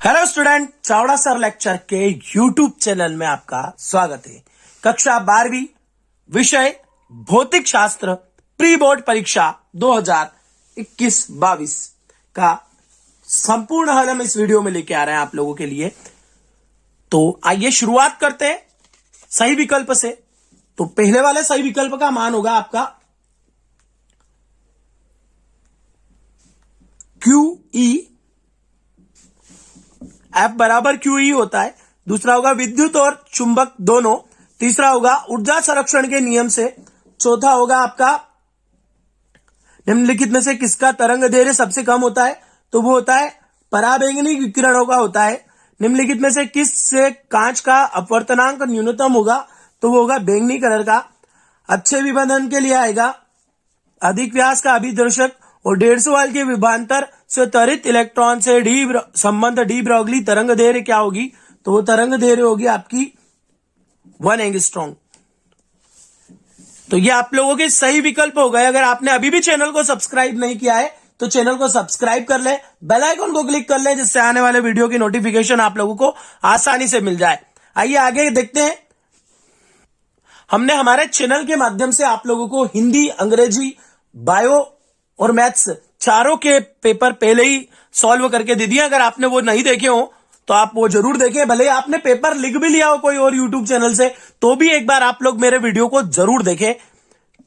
Hello student, Chavda sir lecture के YouTube channel में आपका स्वागत है। कक्षा 12वीं विषय भौतिक शास्त्र प्री बोर्ड परीक्षा 2021-22 का संपूर्ण हल हम इस वीडियो में लेके आ रहे हैं आप लोगों के लिए। तो आइए शुरुआत करते हैं सही विकल्प से। तो पहले वाले सही विकल्प का मान होगा आपका QE, F बराबर QE होता है। दूसरा होगा विद्युत और चुंबक दोनों। तीसरा होगा ऊर्जा संरक्षण के नियम से। चौथा होगा आपका निम्नलिखित में से किसका तरंग दैर्घ्य सबसे कम होता है, तो वो होता है पराबैंगनी विकिरणों का होता है। निम्नलिखित में से किस से कांच का अपवर्तनांक न्यूनतम होगा, तो वो होगा बैंगनी कलर का। अच्छे विभेदन के लिए आएगा अधिक व्यास का अभिदर्शक और 150 वाल्ट के विभवांतर से त्वरित इलेक्ट्रॉन से संबंध डी ब्रोगली तरंग दैर्घ्य क्या होगी, तो वो तरंग दैर्घ्य होगी आपकी 1 एंगस्ट्रॉम। तो ये आप लोगों के सही विकल्प हो गए। अगर आपने अभी भी चैनल को सब्सक्राइब नहीं किया है तो चैनल को सब्सक्राइब कर ले, बेल आइकन को क्लिक कर ले, जिससे आने वाले वीडियो की नोटिफिकेशन आप लोगों को आसानी से मिल जाए। आइए आगे देखते हैं। हमने हमारे चैनल के माध्यम से आप लोगों को हिंदी, अंग्रेजी, बायो और मैथ्स चारों के पेपर पहले ही सॉल्व करके दे दिए। अगर आपने वो नहीं देखे हो तो आप वो जरूर देखें। भले आपने पेपर लिख भी लिया हो कोई और यूट्यूब चैनल से, तो भी एक बार आप लोग मेरे वीडियो को जरूर देखें,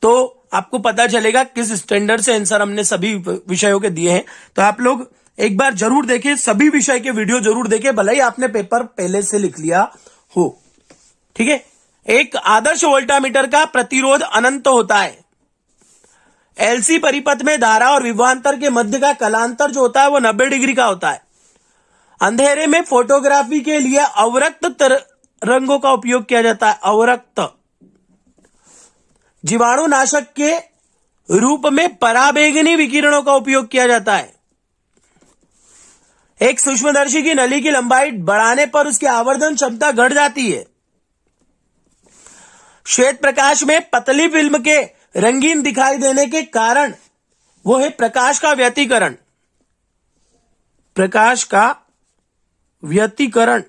तो आपको पता चलेगा किस स्टैंडर्ड से आंसर हमने सभी विषयों के दिए हैं। तो आप लोग एक बार जरूर देखें, सभी विषय के वीडियो जरूर देखें, भले ही आपने पेपर पहले से लिख लिया हो। ठीक है। एक आदर्श वोल्टामीटर का प्रतिरोध अनंत होता है। एलसी परिपथ में धारा और विभवांतर के मध्य का कलांतर जो होता है वो 90 डिग्री का होता है। अंधेरे में फोटोग्राफी के लिए अवरक्त रंगों का उपयोग किया जाता है। अवरक्त। जीवाणुनाशक के रूप में पराबैंगनी विकिरणों का उपयोग किया जाता है। एक सूक्ष्मदर्शी की नली की लंबाई बढ़ाने पर उसकी आवर्धन क्षमता घट जाती है। श्वेत प्रकाश में पतली फिल्म के रंगीन दिखाई देने के कारण वो है प्रकाश का व्यतिकरण। प्रकाश का व्यतिकरण।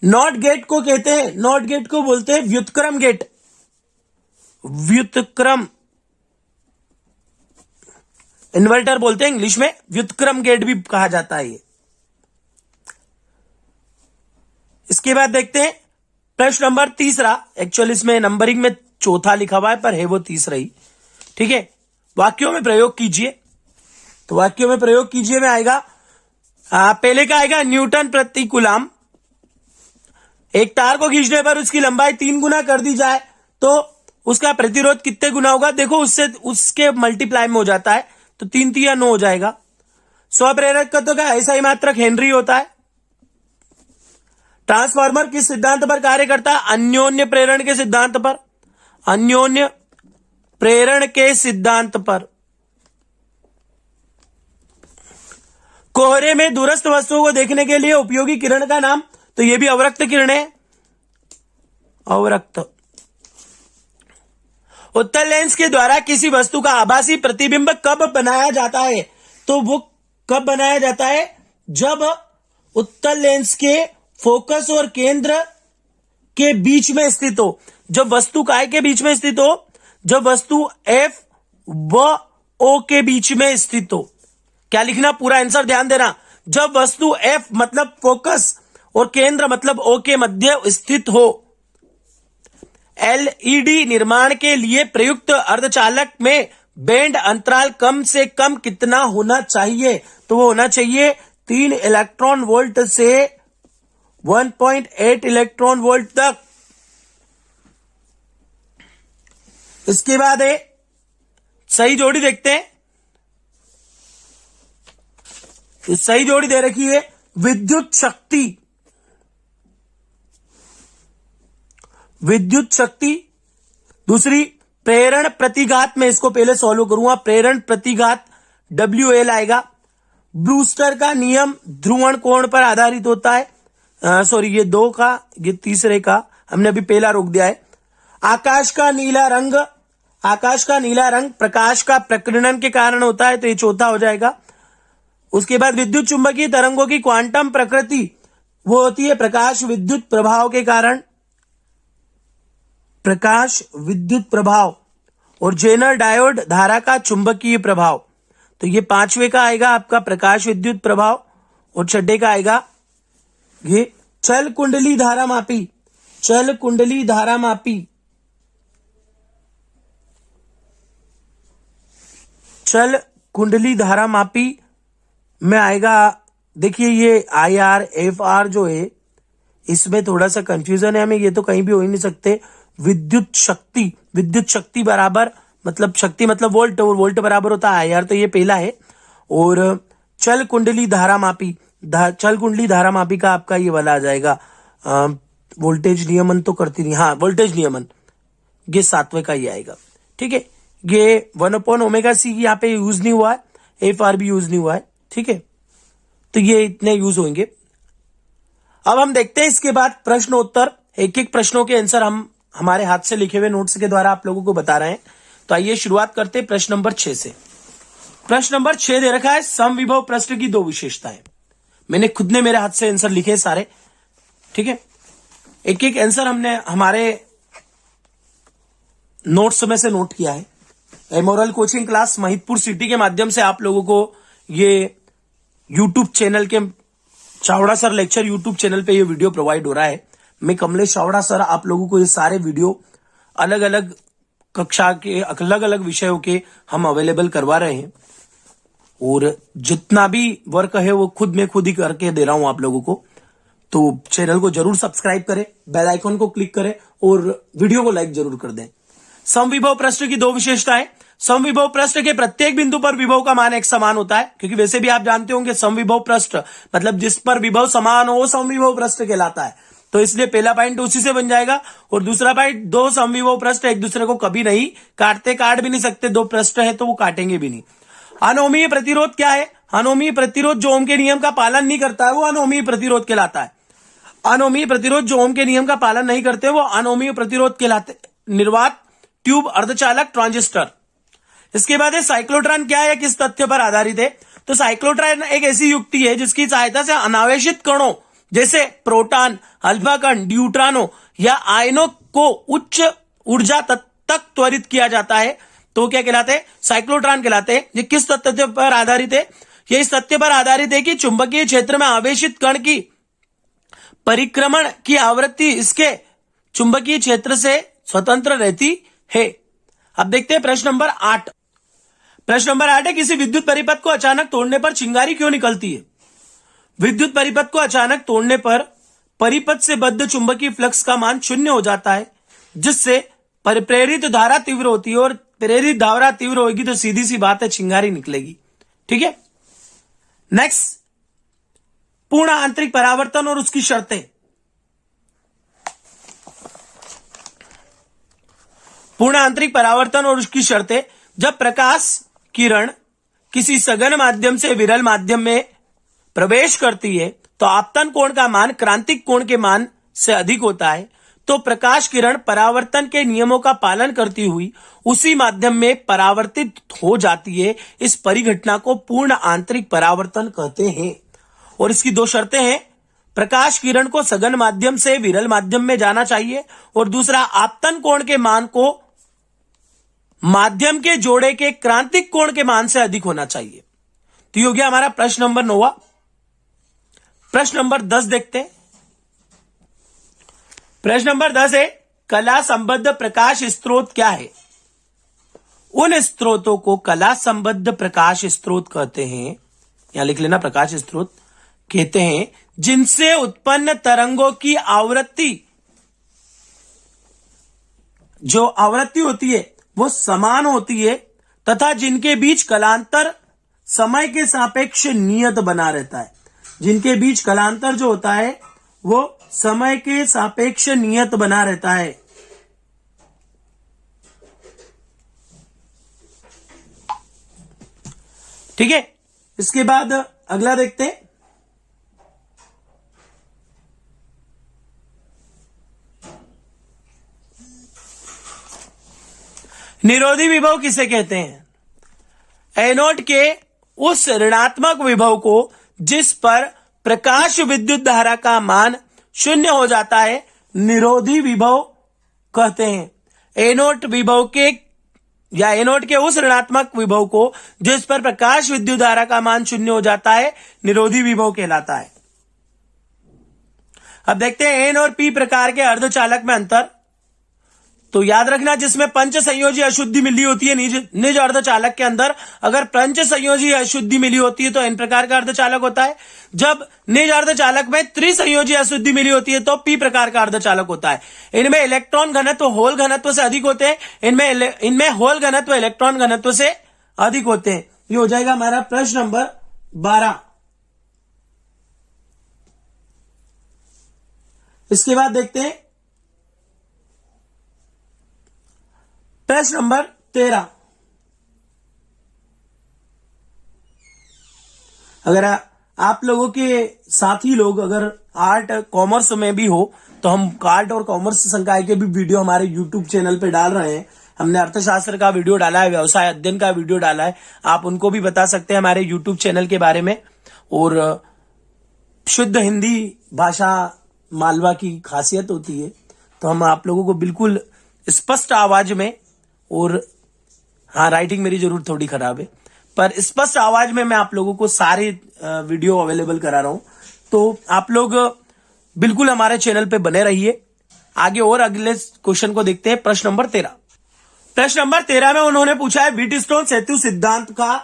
नॉट गेट को कहते हैं, नॉट गेट को बोलते हैं व्युत्क्रम गेट। व्युत्क्रम इन्वर्टर बोलते हैं इंग्लिश में, व्युत्क्रम गेट भी कहा जाता है ये। इसके बाद देखते हैं प्रश्न नंबर 3। एक्चुअली इसमें नंबरिंग में चौथा लिखा हुआ है पर है वो तीसरा ही। ठीक है। वाक्यों में प्रयोग कीजिए। तो वाक्यों में प्रयोग कीजिए में आएगा पहले का आएगा न्यूटन प्रति कूलम। एक तार को खींचने पर उसकी लंबाई 3 गुना कर दी जाए तो उसका प्रतिरोध कितने गुना होगा। देखो उससे उसके मल्टीप्लाई में हो जाता है, तो 3 3 9 हो जाएगा। स्वप्रेरकत्व का ऐसा ही मात्रक हेनरी होता है। ट्रांसफार्मर किस सिद्धांत पर कार्य करता है। अन्योन्य प्रेरण के सिद्धांत पर। अन्योन्य प्रेरण के सिद्धांत पर। कोहरे में दूरस्थ वस्तुओं को देखने के लिए उपयोगी किरण का नाम, तो यह भी अवरक्त किरण है। अवरक्त। उत्तल लेंस के द्वारा किसी वस्तु का आभासी प्रतिबिंब कब बनाया जाता है, तो वो कब बनाया जाता है, जब उत्तल लेंस के फोकस और केंद्र के बीच में स्थित हो। जब वस्तु काय के बीच में स्थित हो, जब वस्तु F व O के बीच में स्थित हो। क्या लिखना, पूरा आंसर ध्यान देना। जब वस्तु F मतलब फोकस और केंद्र मतलब O के मध्य स्थित हो। एलईडी निर्माण के लिए प्रयुक्त अर्धचालक में बैंड अंतराल कम से कम कितना होना चाहिए, तो वो होना चाहिए 3 इलेक्ट्रॉन वोल्ट से 1.8 इलेक्ट्रॉन वोल्ट तक। इसके बाद है सही जोड़ी देखते हैं। तो सही जोड़ी दे रखी है विद्युत शक्ति। विद्युत शक्ति। दूसरी प्रेरण प्रतिघात। में इसको पहले सॉल्व करूंगा। प्रेरण प्रतिघात WL आएगा। ब्रूस्टर का नियम ध्रुवण कोण पर आधारित होता है। सॉरी, ये 2 का, ये तीसरे का हमने अभी पहला रोक दिया है। आकाश का नीला रंग। आकाश का नीला रंग प्रकाश का प्रकीर्णन के कारण होता है, तो ये चौथा हो जाएगा। उसके बाद विद्युत चुंबकीय तरंगों की क्वांटम प्रकृति वो होती है प्रकाश विद्युत प्रभाव के कारण, प्रकाश विद्युत प्रभाव, और जेनर डायोड धारा का चुंबकीय प्रभाव। तो ये पांचवे का आएगा आपका प्रकाश विद्युत प्रभाव, और छठे का आएगा ये चल कुंडली धारा मापी, चल कुंडली धारा मापी, चल कुंडली धारा मापी में आएगा। देखिए ये IR, FR जो है इसमें थोड़ा सा कंफ्यूजन है हमें, ये तो कहीं भी हो ही नहीं सकते। विद्युत शक्ति, विद्युत शक्ति बराबर मतलब शक्ति मतलब वोल्ट, और वोल्ट बराबर होता है IR, तो ये पहला है। और चल कुंडली धारा मापी, चल कुंडली धारा मापी का आपका ये वाला आ जाएगा वोल्टेज नियमन तो करती नहीं, हाँ वोल्टेज नियमन, ये सातवें का ही आएगा। ठीक है, ये 1/ωc यहाँ पे यूज नहीं हुआ है, FR भी यूज नहीं हुआ है। ठीक है, तो ये इतने यूज होंगे। अब हम देखते हैं इसके बाद प्रश्न उत्तर, एक एक प्रश्नों के आंसर हम हमारे हाथ से लिखे हुए नोट्स के द्वारा आप लोगों को बता रहे हैं। तो आइए शुरुआत करते हैं प्रश्न नंबर 6 से। प्रश्न नंबर 6 दे रखा है समविभव पृष्ठ की 2 विशेषताएं। मैंने खुद ने मेरे हाथ से आंसर लिखे सारे। ठीक है, एक एक आंसर हमने हमारे नोट्स में से नोट किया है। Amoral coaching class Mahidpur city के माध्यम से आप लोगों को ये यूट्यूब चैनल के Chavda sir lecture YouTube channel पे ये वीडियो प्रोवाइड हो रहा है। मैं कमलेश चावड़ा सर आप लोगों को ये सारे वीडियो अलग अलग कक्षा के अलग अलग विषयों के हम अवेलेबल करवा रहे हैं, और जितना भी वर्क है वो खुद ही करके दे रहा हूं आप लोगों को। तो चैनल को जरूर सब्सक्राइब करें, बेल आइकन को क्लिक करें और वीडियो को लाइक जरूर कर दें। समविभव पृष्ठ की 2 विशेषताएं। समविभव पृष्ठ के प्रत्येक बिंदु पर विभव का मान एक समान होता है, क्योंकि वैसे भी आप जानते होंगे समविभव पृष्ठ मतलब जिस पर विभव समान हो वो समविभव पृष्ठ कहलाता है। तो इसलिए पहला पॉइंट उसी से बन जाएगा। और दूसरा पॉइंट, 2 समविभव पृष्ठ एक दूसरे को कभी नहीं काटते, काट भी नहीं सकते, 2 पृष्ठ है तो वो काटेंगे भी नहीं। अनोमीय प्रतिरोध क्या है? अनोमीय प्रतिरोध जो ओम के नियम का पालन नहीं करता है वो अनोमीय प्रतिरोध कहलाता है। अनोमीय प्रतिरोध जो ओम के नियम का पालन नहीं करते वो अनोमीय प्रतिरोध कहलाते। निर्वात, ट्यूब, अर्धचालक, ट्रांजिस्टर। इसके बाद है साइक्लोट्रॉन क्या है, किस तथ्य पर आधारित है? तो साइक्लोट्रॉन एक ऐसी युक्ति है जिसकी सहायता से अनावेशित कणों जैसे प्रोटॉन, अल्फा कण, न्यूट्रॉनों या आयनों को उच्च ऊर्जा तक त्वरित किया जाता है। तो क्या कहलाते हैं? साइक्लोट्रॉन कहलाते हैं। ये किस तथ्य पर आधारित है? ये इस तथ्य पर आधारित है कि चुंबकीय क्षेत्र में आवेशित कण की परिक्रमण की आवृत्ति इसके चुंबकीय क्षेत्र से स्वतंत्र रहती है। अब देखते हैं प्रश्न नंबर 8। प्रश्न नंबर 8 है किसी विद्युत परिपथ को अचानक तोड़ने पर चिंगारी क्यों निकलती है? विद्युत परिपथ को अचानक तोड़ने पर परिपथ से बद्ध चुंबकीय फ्लक्स का मान 0 हो जाता है, जिससे प्रेरित धारा तीव्र होती है, और प्रेरित धारा तीव्र होगी तो सीधी सी बात है चिंगारी निकलेगी। ठीक है, नेक्स्ट, पूर्ण आंतरिक परावर्तन और उसकी शर्तें। पूर्ण आंतरिक परावर्तन और उसकी शर्तें। जब प्रकाश किरण किसी सघन माध्यम से विरल माध्यम में प्रवेश करती है तो आपतन कोण का मान क्रांतिक कोण के मान से अधिक होता है। तो प्रकाश किरण परावर्तन के नियमों का पालन करती हुई उसी माध्यम में परावर्तित हो जाती है। इस परिघटना को पूर्ण आंतरिक परावर्तन कहते हैं। और इसकी 2 शर्तें हैं, प्रकाश किरण को सघन माध्यम से विरल माध्यम में जाना चाहिए, और दूसरा आपतन कोण के मान को माध्यम के जोड़े के क्रांतिक कोण के मान से अधिक होना चाहिए। तो ये हो गया हमारा प्रश्न नंबर 9। प्रश्न नंबर 10 देखते हैं। प्रश्न नंबर 10 है कला संबद्ध प्रकाश स्रोत क्या है? उन स्रोतों को कला संबद्ध प्रकाश स्रोत कहते हैं, यहां लिख लेना, प्रकाश स्रोत कहते हैं जिनसे उत्पन्न तरंगों की आवृत्ति, जो आवृत्ति होती है वो समान होती है तथा जिनके बीच कलांतर समय के सापेक्ष नियत बना रहता है। जिनके बीच कलांतर जो होता है वो समय के सापेक्ष नियत बना रहता है। ठीक है, इसके बाद अगला देखते हैं। निरोधी विभव किसे कहते हैं? एनोड के उस ऋणात्मक विभव को जिस पर प्रकाश विद्युत धारा का मान शून्य हो जाता है निरोधी विभव कहते हैं। एनोड विभव के या एनोड के उस ऋणात्मक विभव को जिस पर प्रकाश विद्युत धारा का मान शून्य हो जाता है निरोधी विभव कहलाता है। अब देखते हैं एन और पी प्रकार के अर्धचालक में अंतर। तो याद रखना, जिसमें पंच संयोजी अशुद्धि मिली होती है निज अर्धचालक के अंदर, अगर पंच संयोजी अशुद्धि मिली होती है तो एन प्रकार का अर्धचालक होता है। जब निज अर्धचालक में त्रिसंयोजी अशुद्धि मिली होती है तो पी प्रकार का अर्धचालक होता है। इनमें इलेक्ट्रॉन घनत्व होल घनत्व से अधिक होते हैं, इनमें होल घनत्व इलेक्ट्रॉन घनत्व से अधिक होते हैं। ये हो जाएगा हमारा प्रश्न नंबर 12। इसके बाद देखते हैं प्रश्न नंबर 13। अगर आप लोगों के साथी लोग अगर आर्ट कॉमर्स में भी हो तो हम आर्ट और कॉमर्स संकाय के भी वीडियो हमारे यूट्यूब चैनल पे डाल रहे हैं। हमने अर्थशास्त्र का वीडियो डाला है, व्यवसाय अध्ययन का वीडियो डाला है, आप उनको भी बता सकते हैं हमारे यूट्यूब चैनल के बारे में। और शुद्ध हिंदी भाषा मालवा की खासियत होती है, तो हम आप लोगों को बिल्कुल स्पष्ट आवाज में, और हाँ राइटिंग मेरी जरूर थोड़ी खराब है, पर स्पष्ट आवाज में मैं आप लोगों को सारे वीडियो अवेलेबल करा रहा हूं। तो आप लोग बिल्कुल हमारे चैनल पे बने रहिए। आगे और अगले क्वेश्चन को देखते हैं। प्रश्न नंबर 13। प्रश्न नंबर 13 में उन्होंने पूछा है व्हीटस्टोन सेतु सिद्धांत का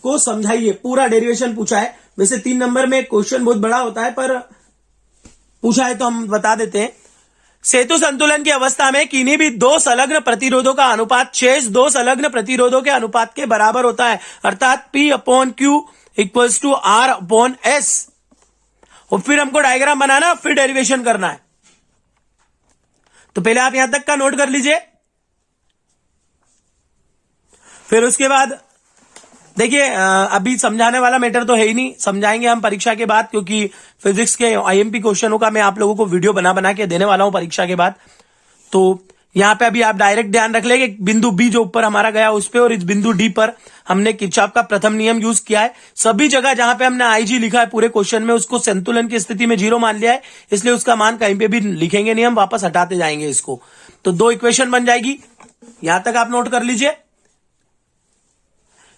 को समझाइए। पूरा डेरिवेशन पूछा है। वैसे 3 नंबर में क्वेश्चन बहुत बड़ा होता है, पर पूछा है तो हम बता देते हैं। सेतु संतुलन की अवस्था में किन्हीं भी दो संलग्न प्रतिरोधों का अनुपात शेष दो संलग्न प्रतिरोधों के अनुपात के बराबर होता है, अर्थात P/Q इक्वल्स टू R/S। और फिर हमको डायग्राम बनाना, फिर डेरिवेशन करना है। तो पहले आप यहां तक का नोट कर लीजिए। फिर उसके बाद देखिए, अभी समझाने वाला मैटर तो है ही नहीं, समझाएंगे हम परीक्षा के बाद, क्योंकि फिजिक्स के आईएमपी क्वेश्चनों का मैं आप लोगों को वीडियो बना के देने वाला हूं परीक्षा के बाद। तो यहां पे अभी आप डायरेक्ट ध्यान रख लेंगे बिंदु बी जो ऊपर हमारा गया उस पे, और इस बिंदु डी पर हमने किरचॉफ का प्रथम नियम यूज किया है। सभी जगह जहां पे हमने आईजी लिखा है पूरे क्वेश्चन में, उसको संतुलन की स्थिति में 0 मान लिया है, इसलिए उसका मान कहीं पे भी लिखेंगे नहीं, हम वापस हटाते जाएंगे इसको। तो 2 इक्वेशन बन जाएगी, यहां तक आप नोट कर लीजिए।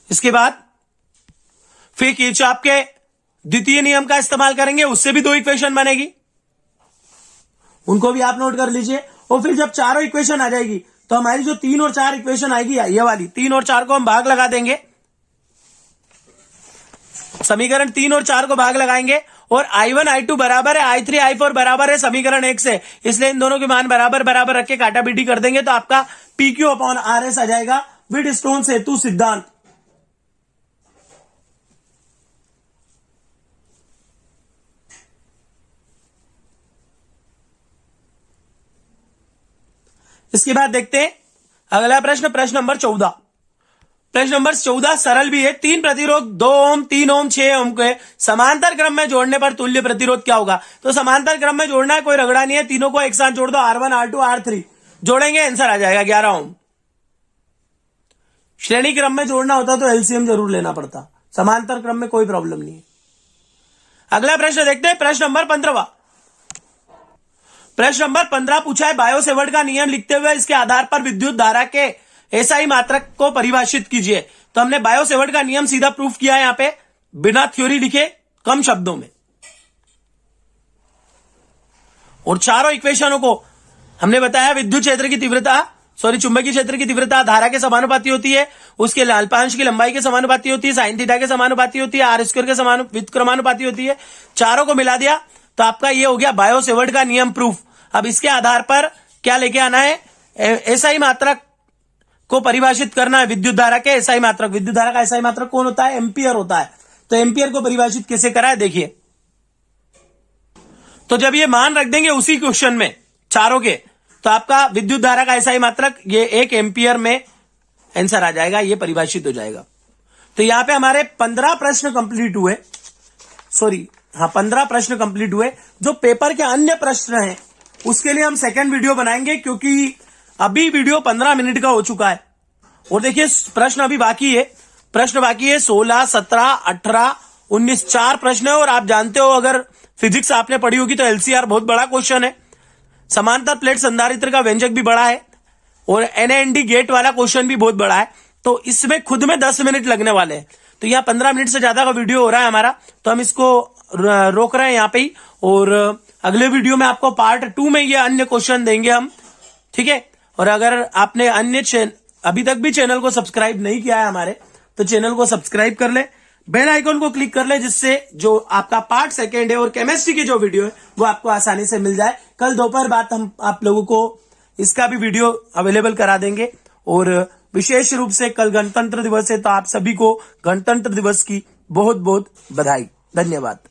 इसके बाद फिर किरचॉफ के द्वितीय नियम का इस्तेमाल करेंगे, उससे भी 2 इक्वेशन बनेगी, उनको भी आप नोट कर लीजिए। और फिर जब चारों इक्वेशन आ जाएगी तो हमारी जो 3 और 4 इक्वेशन आएगी, ये वाली 3 और 4 को हम भाग लगा देंगे। समीकरण 3 और 4 को भाग लगाएंगे, और I1 I2 बराबर है I3 I4 बराबर है समीकरण 1 से, इसलिए इन दोनों के मान बराबर बराबर रख के काटापीटी कर देंगे, तो आपका PQ/RS आ जाएगा व्हीटस्टोन सेतु सिद्धांत। इसके बाद देखते हैं अगला प्रश्न, प्रश्न नंबर 14। प्रश्न नंबर 14 सरल भी है। 3 प्रतिरोध 2 ओम 3 ओम 6 ओम के समांतर क्रम में जोड़ने पर तुल्य प्रतिरोध क्या होगा। तो समांतर क्रम में जोड़ना है, कोई रगड़ा नहीं है, तीनों को एक साथ जोड़ दो, R1 R2 R3 जोड़ेंगे, आंसर आ जाएगा 11 ओम। श्रेणी क्रम में जोड़ना होता तो एलसीएम जरूर लेना पड़ता, समांतर क्रम में कोई प्रॉब्लम नहीं है। अगला प्रश्न देखते हैं, प्रश्न नंबर 15। प्रश्न नंबर 15 पूछा है बायो-सेवर्ट का नियम लिखते हुए इसके आधार पर विद्युत धारा के एसआई मात्रक को परिभाषित कीजिए। तो हमने बायो-सेवर्ट का नियम सीधा प्रूफ किया है यहां पे, बिना थ्योरी लिखे, कम शब्दों में। और चारों इक्वेशनों को हमने बताया विद्युत क्षेत्र की तीव्रता, चुंबकीय क्षेत्र की तीव्रता धारा के समानुपाती होती है, उसके अल्पांश की लंबाई के समानुपाती होती है, साइन थीटा के समानुपाती होती है, R स्क्वायर के व्युत्क्रमानुपाती होती है। चारों को मिला दिया तो आपका ये हो गया बायो-सेवर्ट का नियम प्रूफ। अब इसके आधार पर क्या लेके आना है, एसआई मात्रक को परिभाषित करना है विद्युत धारा के एसआई मात्रक। विद्युत धारा का एसआई मात्रक कौन होता है, एम्पियर होता है। तो एम्पियर को परिभाषित कैसे करा है देखिए। तो जब ये मान रख देंगे उसी क्वेश्चन में चारों के, तो आपका विद्युत धारा का एसआई मात्रक ये 1 एम्पियर में आंसर आ जाएगा, ये परिभाषित हो जाएगा। तो यहां पे हमारे 15 प्रश्न कंप्लीट हुए, 15 प्रश्न कंप्लीट हुए। जो पेपर के अन्य प्रश्न हैं उसके लिए हम सेकंड वीडियो बनाएंगे, क्योंकि अभी वीडियो 15 मिनट का हो चुका है। और देखिए प्रश्न अभी बाकी है, प्रश्न बाकी है 16, 17, 18, 19 4 प्रश्न है। और आप जानते हो अगर फिजिक्स आपने पढ़ी होगी तो एलसीआर बहुत बड़ा क्वेश्चन है, समांतर प्लेट संधारित्र का व्यंजक भी बड़ा है और एनएनडी गेट वाला क्वेश्चन भी बहुत बड़ा है। तो इसमें खुद में 10 मिनट लगने वाले हैं, तो यहाँ 15 मिनट से ज्यादा का वीडियो हो रहा है हमारा, तो हम इसको रोक रहे हैं यहाँ पे ही। और अगले वीडियो में आपको पार्ट 2 में ये अन्य क्वेश्चन देंगे हम, ठीक है। और अगर आपने अभी तक भी चैनल को सब्सक्राइब नहीं किया है हमारे, तो चैनल को सब्सक्राइब कर ले, बेल आइकन को क्लिक कर ले, जिससे जो आपका पार्ट 2 है और केमिस्ट्री की जो वीडियो है वो आपको आसानी से मिल जाए। कल दोपहर बाद हम आप लोगों को इसका भी वीडियो अवेलेबल करा देंगे। और विशेष रूप से कल गणतंत्र दिवस है, तो आप सभी को गणतंत्र दिवस की बहुत बहुत बधाई। धन्यवाद।